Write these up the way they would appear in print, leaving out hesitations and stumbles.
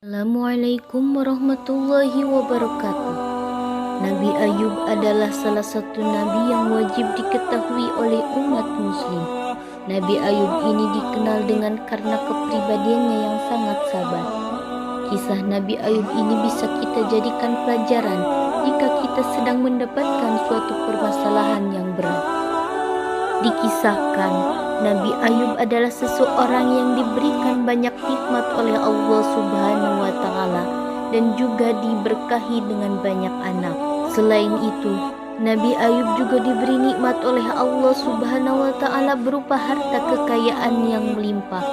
Assalamualaikum warahmatullahi wabarakatuh. Nabi Ayub adalah salah satu nabi yang wajib diketahui oleh umat muslim. Nabi Ayub ini dikenal dengan karena kepribadiannya yang sangat sabar. Kisah Nabi Ayub ini bisa kita jadikan pelajaran jika kita sedang mendapatkan suatu permasalahan yang berat. Dikisahkan, Nabi Ayub adalah seseorang yang diberikan banyak nikmat oleh Allah Subhanahu wa Ta'ala dan juga diberkahi dengan banyak anak. Selain itu, Nabi Ayub juga diberi nikmat oleh Allah Subhanahu wa Ta'ala berupa harta kekayaan yang melimpah,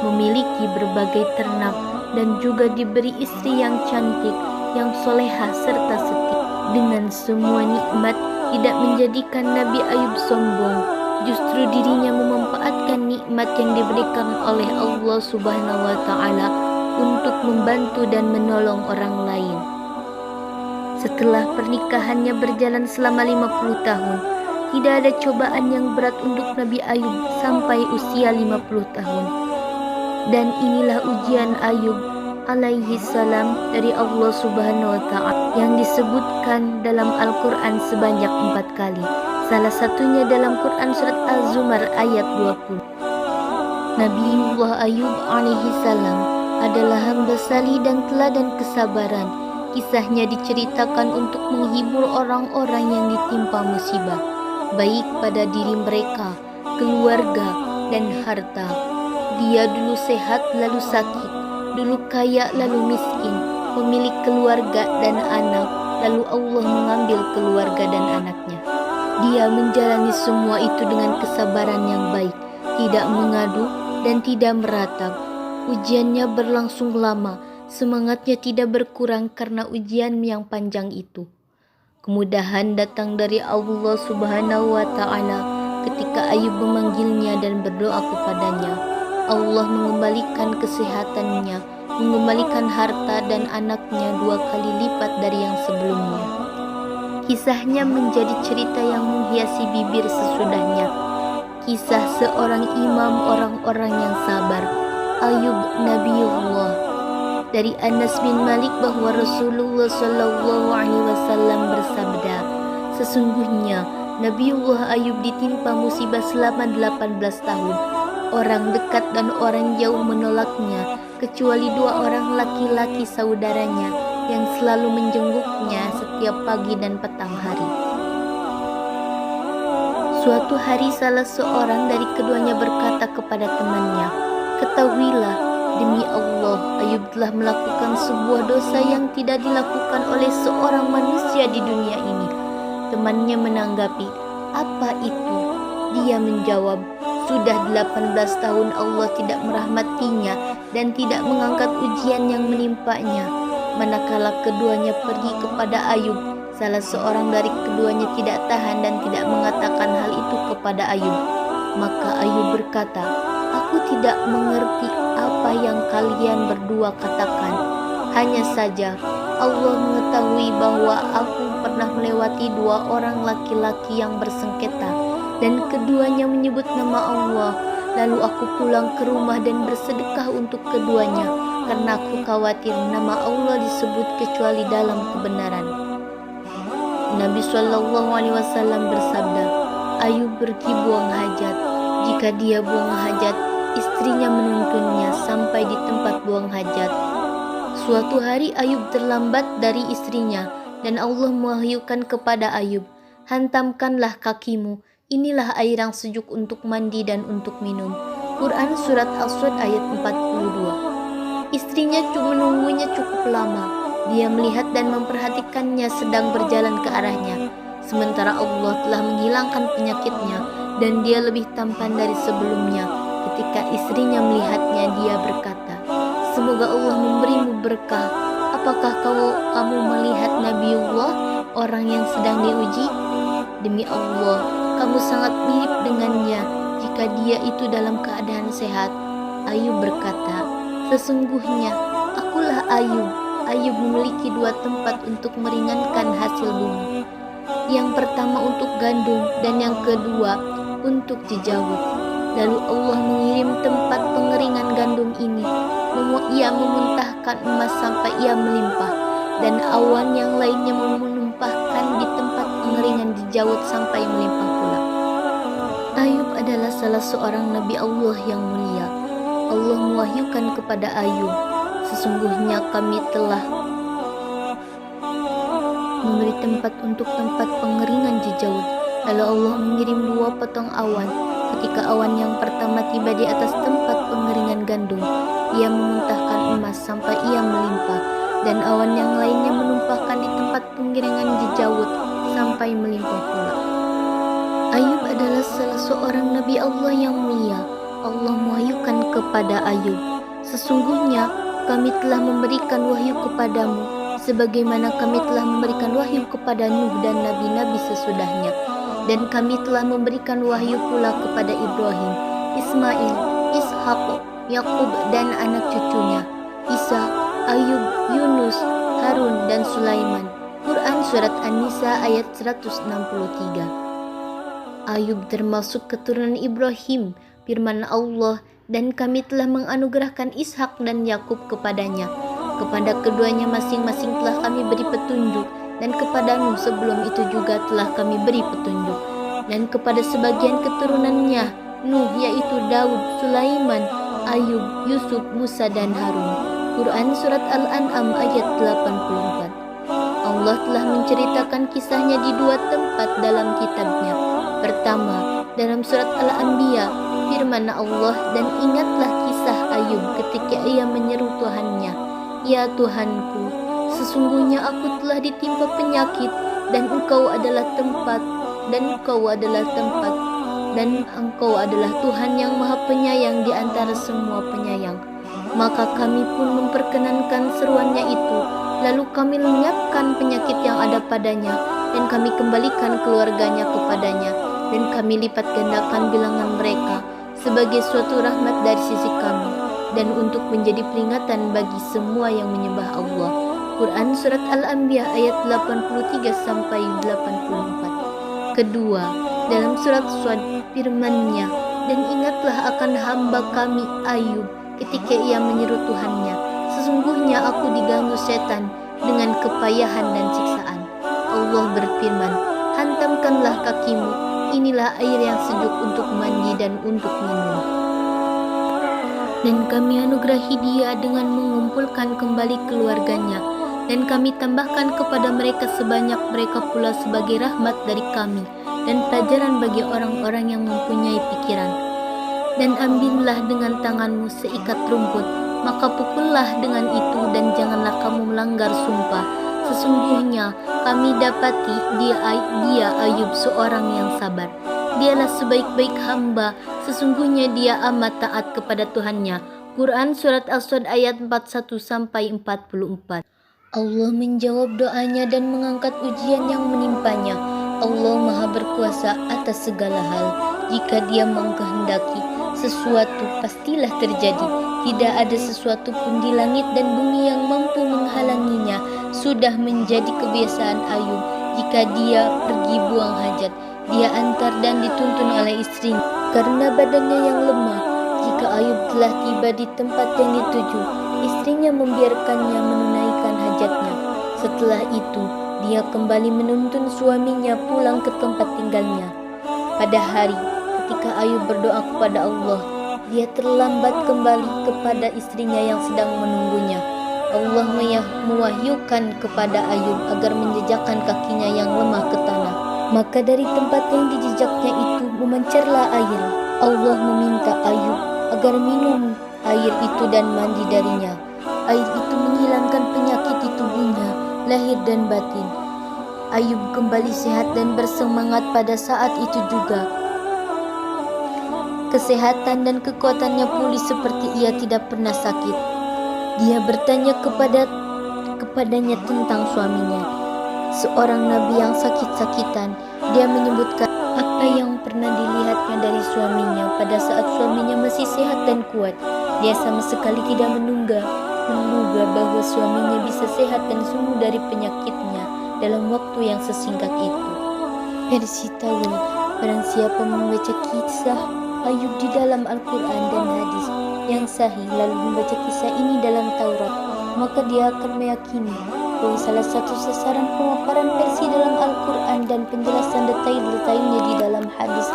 memiliki berbagai ternak, dan juga diberi istri yang cantik, yang solehah serta setia. Dengan semua nikmat tidak menjadikan Nabi Ayub sombong. Justru dirinya memanfaatkan nikmat yang diberikan oleh Allah Subhanahu wa Ta'ala untuk membantu dan menolong orang lain. Setelah pernikahannya berjalan selama 50 tahun, tidak ada cobaan yang berat untuk Nabi Ayub sampai usia 50 tahun. Dan inilah ujian Ayub alaihi salam dari Allah Subhanahu wa Ta'ala yang disebutkan dalam Al-Quran sebanyak 4 kali. Salah satunya dalam Quran surat Az-Zumar ayat 20. Nabiullah Ayub alaihi salam adalah hamba salih dan teladan kesabaran. Kisahnya diceritakan untuk menghibur orang-orang yang ditimpa musibah, baik pada diri mereka, keluarga, dan harta. Dia dulu sehat lalu sakit, dulu kaya lalu miskin, pemilik keluarga dan anak, lalu Allah mengambil keluarga dan anaknya. Dia menjalani semua itu dengan kesabaran yang baik, tidak mengadu dan tidak meratap. Ujiannya berlangsung lama, semangatnya tidak berkurang karena ujian yang panjang itu. Kemudahan datang dari Allah Subhanahu wa Ta'ala ketika Ayub memanggilnya dan berdoa kepadanya. Allah mengembalikan kesehatannya, mengembalikan harta dan anaknya 2 kali lipat dari yang sebelumnya. Kisahnya menjadi cerita yang menghiasi bibir sesudahnya. Kisah seorang imam orang-orang yang sabar, Ayub Nabiullah. Dari Anas bin Malik bahwa Rasulullah Shallallahu Alaihi Wasallam bersabda, sesungguhnya Nabiullah Ayub ditimpa musibah selama 18 tahun. Orang dekat dan orang jauh menolaknya, kecuali 2 orang laki-laki saudaranya yang selalu menjenguknya setiap pagi dan petang hari. Suatu hari salah seorang dari keduanya berkata kepada temannya, "Ketahuilah, demi Allah, Ayub telah melakukan sebuah dosa yang tidak dilakukan oleh seorang manusia di dunia ini." Temannya menanggapi, "Apa itu?" Dia menjawab, "Sudah 18 tahun Allah tidak merahmatinya dan tidak mengangkat ujian yang menimpanya." Manakala keduanya pergi kepada Ayub, salah seorang dari keduanya tidak tahan dan tidak mengatakan hal itu kepada Ayub. Maka Ayub berkata, "Aku tidak mengerti apa yang kalian berdua katakan. Hanya saja Allah mengetahui bahwa aku pernah melewati 2 orang laki-laki yang bersengketa, dan keduanya menyebut nama Allah. Lalu aku pulang ke rumah dan bersedekah untuk keduanya, karena aku khawatir nama Allah disebut kecuali dalam kebenaran." Nabi Shallallahu Alaihi Wasallam bersabda, "Ayub pergi buang hajat. Jika dia buang hajat, istrinya menuntunnya sampai di tempat buang hajat. Suatu hari Ayub terlambat dari istrinya, dan Allah mewahyukan kepada Ayub, 'Hantamkanlah kakimu. Inilah air yang sejuk untuk mandi dan untuk minum.'" Quran Surat As-Sad ayat 42. Istrinya menunggunya cukup lama. Dia melihat dan memperhatikannya sedang berjalan ke arahnya. Sementara Allah telah menghilangkan penyakitnya dan dia lebih tampan dari sebelumnya. Ketika istrinya melihatnya, dia berkata, "Semoga Allah memberimu berkah. Apakah kamu melihat Nabiullah, orang yang sedang diuji? Demi Allah, kamu sangat mirip dengannya jika dia itu dalam keadaan sehat." Ayub berkata, "Sesungguhnya akulah Ayub." Ayub memiliki 2 tempat untuk meringankan hasil bumi. Yang pertama untuk gandum dan yang kedua untuk jejawut. Lalu Allah mengirim tempat pengeringan gandum ini ia memuntahkan emas sampai ia melimpah, dan awan yang lainnya menumpahkan di tempat pengeringan di Jawud sampai melimpah pula. Ayub adalah salah seorang Nabi Allah yang mulia. Allah mewahyukan kepada Ayub, sesungguhnya kami telah memberi tempat untuk tempat pengeringan di Jawud. Lalu Allah mengirim 2 potong awan. Ketika awan yang pertama tiba di atas tempat pengeringan gandum, ia memuntahkan emas sampai ia melimpah, dan awan yang lainnya menumpahkan di tempat pengeringan di Jawud sampai melimpah pula. Ayub adalah salah seorang Nabi Allah yang mulia. Allah mewahyukan kepada Ayub, sesungguhnya kami telah memberikan wahyu kepadamu, sebagaimana kami telah memberikan wahyu kepada Nuh dan nabi-nabi sesudahnya. Dan kami telah memberikan wahyu pula kepada Ibrahim, Ismail, Ishak, Yakub dan anak cucunya, Isa, Ayub, Yunus, Harun dan Sulaiman. Quran Surat An-Nisa ayat 163. Ayub termasuk keturunan Ibrahim. Firman Allah, dan kami telah menganugerahkan Ishak dan Yakub kepadanya. Kepada keduanya masing-masing telah kami beri petunjuk, dan kepada Nuh sebelum itu juga telah kami beri petunjuk. Dan kepada sebagian keturunannya, Nuh yaitu Daud, Sulaiman, Ayub, Yusuf, Musa dan Harun. Quran Surat Al-An'am ayat 84. Allah telah menceritakan kisahnya di 2 tempat dalam kitabnya. Pertama, dalam Surat Al-Anbiya, firman Allah, dan ingatlah kisah Ayub ketika ia menyeru Tuhannya, ya Tuhanku, sesungguhnya aku telah ditimpa penyakit, dan Engkau adalah tempat, dan Engkau adalah Tuhan yang Maha Penyayang di antara semua penyayang. Maka kami pun memperkenankan seruannya itu, lalu kami lenyapkan penyakit yang ada padanya, dan kami kembalikan keluarganya kepadanya, dan kami lipat gandakan bilangan mereka sebagai suatu rahmat dari sisi kami, dan untuk menjadi peringatan bagi semua yang menyembah Allah. Quran Surat Al-Anbiya ayat 83-84. Kedua, dalam surat Shad firman-Nya, dan ingatlah akan hamba kami Ayub ketika ia menyeru Tuhannya, sesungguhnya aku diganggu setan dengan kepayahan dan siksaan. Allah berfirman, hantamkanlah kakimu, inilah air yang sejuk untuk mandi dan untuk minum. Dan kami anugerahi dia dengan mengumpulkan kembali keluarganya, dan kami tambahkan kepada mereka sebanyak mereka pula sebagai rahmat dari kami dan pelajaran bagi orang-orang yang mempunyai pikiran. Dan ambillah dengan tanganmu seikat rumput, maka pukullah dengan itu, dan janganlah kamu melanggar sumpah. Sesungguhnya kami dapati dia Ayub seorang yang sabar. Dialah sebaik-baik hamba, sesungguhnya dia amat taat kepada Tuhannya. Quran Surat As-Sad ayat 41-44. Allah menjawab doanya dan mengangkat ujian yang menimpanya. Allah Maha Berkuasa atas segala hal. Jika Dia mengkehendaki, sesuatu pastilah terjadi. Tidak ada sesuatu pun di langit dan bumi yang mampu menghalanginya. Sudah menjadi kebiasaan Ayub, jika dia pergi buang hajat, dia antar dan dituntun oleh istrinya karena badannya yang lemah. Jika Ayub telah tiba di tempat yang dituju, istrinya membiarkannya menunaikan hajatnya. Setelah itu, dia kembali menuntun suaminya pulang ke tempat tinggalnya. Pada hari ketika Ayub berdoa kepada Allah, dia terlambat kembali kepada istrinya yang sedang menunggunya. Allah mewahyukan kepada Ayub agar menjejakkan kakinya yang lemah ke tanah. Maka dari tempat yang dijejaknya itu memancarlah air. Allah meminta Ayub agar minum air itu dan mandi darinya. Air itu menghilangkan penyakit di tubuhnya, lahir dan batin. Ayub kembali sehat dan bersemangat pada saat itu juga. Kesehatan dan kekuatannya pulih seperti ia tidak pernah sakit. Dia bertanya kepadanya tentang suaminya, seorang nabi yang sakit-sakitan. Dia menyebutkan apa yang pernah dilihatnya dari suaminya pada saat suaminya masih sehat dan kuat. Dia sama sekali tidak menduga bahwa suaminya bisa sehat dan sembuh dari penyakitnya dalam waktu yang sesingkat itu. Versi Tawil, barang siapa membaca kisah Ayub di dalam Al-Quran dan hadis yang sahih lalu membaca kisah ini dalam Taurat, maka dia akan meyakini bahwa salah satu sasaran pemaparan versi dalam Al-Quran dan penjelasan detail-detailnya di dalam hadis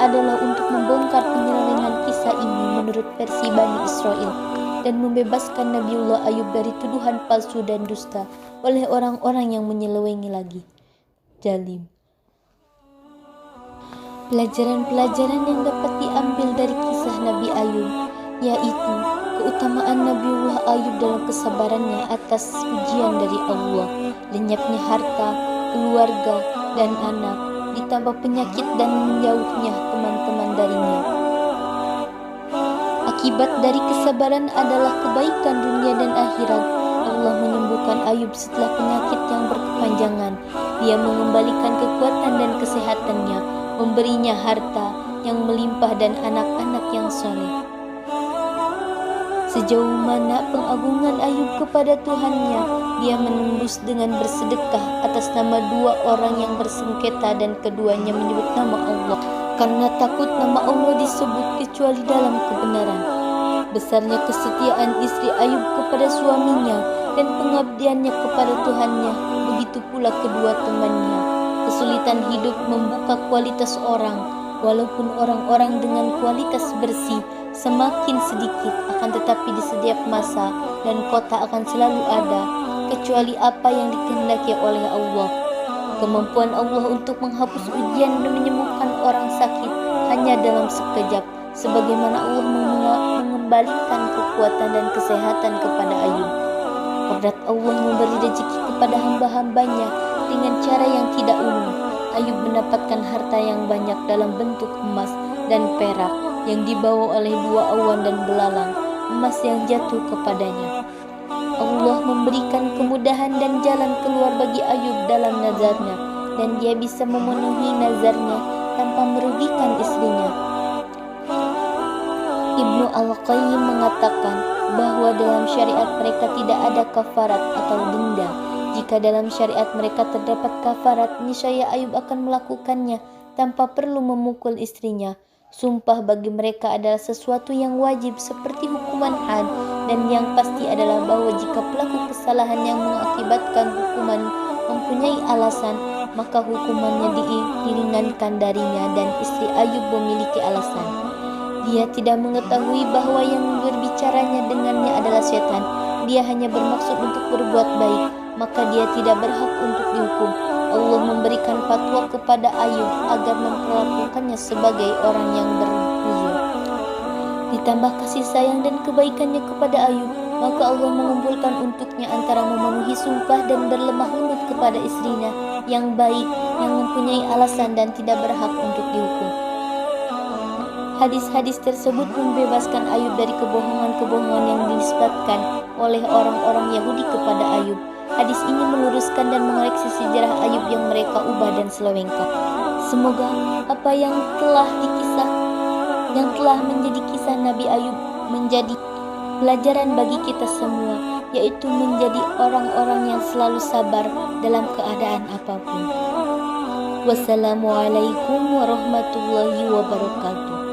adalah untuk membongkar penyelewengan kisah ini menurut versi Bani Israel dan membebaskan Nabiullah Ayub dari tuduhan palsu dan dusta oleh orang-orang yang menyelewengi lagi. Jalim. Pelajaran-pelajaran yang dapat diambil dari kisah Nabi Ayub yaitu keutamaan Nabiullah Ayub dalam kesabarannya atas ujian dari Allah, lenyapnya harta, keluarga, dan anak, ditambah penyakit dan menjauhnya teman-teman darinya. Akibat dari kesabaran adalah kebaikan dunia dan akhirat. Allah menyembuhkan Ayub setelah penyakit yang berkepanjangan. Dia mengembalikan kekuatan dan kesehatannya, memberinya harta yang melimpah dan anak-anak yang soleh. Sejauh mana pengagungan Ayub kepada Tuhannya, dia menembus dengan bersedekah atas nama dua orang yang bersengketa dan keduanya menyebut nama Allah, karena takut nama Allah disebut kecuali dalam kebenaran. Besarnya kesetiaan istri Ayub kepada suaminya dan pengabdiannya kepada Tuhannya, begitu pula kedua temannya. Kesulitan hidup membuka kualitas orang, walaupun orang-orang dengan kualitas bersih semakin sedikit, akan tetapi di setiap masa dan kota akan selalu ada, kecuali apa yang dikehendaki oleh Allah. Kemampuan Allah untuk menghapus ujian dan menyembuhkan orang sakit hanya dalam sekejap, sebagaimana Allah mengembalikan kekuatan dan kesehatan kepada Ayub. Kodrat Allah memberi rezeki kepada hamba-hambanya dengan cara yang tidak umum. Ayub mendapatkan harta yang banyak dalam bentuk emas dan perak yang dibawa oleh dua awan dan belalang emas yang jatuh kepadanya. Allah memberikan kemudahan dan jalan keluar bagi Ayub dalam nazarnya, dan dia bisa memenuhi nazarnya tanpa merugikan istrinya. Ibnu Al-Qayyim mengatakan bahwa dalam syariat mereka tidak ada kafarat atau denda. Jika dalam syariat mereka terdapat kafarat, niscaya Ayub akan melakukannya tanpa perlu memukul istrinya. Sumpah bagi mereka adalah sesuatu yang wajib seperti hukuman had, dan yang pasti adalah bahwa jika pelaku kesalahan yang mengakibatkan hukuman mempunyai alasan, maka hukumannya diringankan darinya, dan istri Ayub memiliki alasan. Dia tidak mengetahui bahwa yang berbicaranya dengannya adalah setan. Dia hanya bermaksud untuk berbuat baik, maka dia tidak berhak untuk dihukum. Allah memberikan fatwa kepada Ayub agar memperlakukannya sebagai orang yang berzina. Ditambah kasih sayang dan kebaikannya kepada Ayub, maka Allah mengumpulkan untuknya antara memenuhi sumpah dan berlemah lembut kepada istrinya yang baik, yang mempunyai alasan dan tidak berhak untuk dihukum. Hadis-hadis tersebut membebaskan Ayub dari kebohongan-kebohongan yang dinisbatkan oleh orang-orang Yahudi kepada Ayub. Hadis ini meluruskan dan mengoreksi sejarah Ayub yang mereka ubah dan selewengkan. Semoga apa yang telah menjadi kisah Nabi Ayub menjadi pelajaran bagi kita semua, yaitu menjadi orang-orang yang selalu sabar dalam keadaan apapun. Wassalamualaikum warahmatullahi wabarakatuh.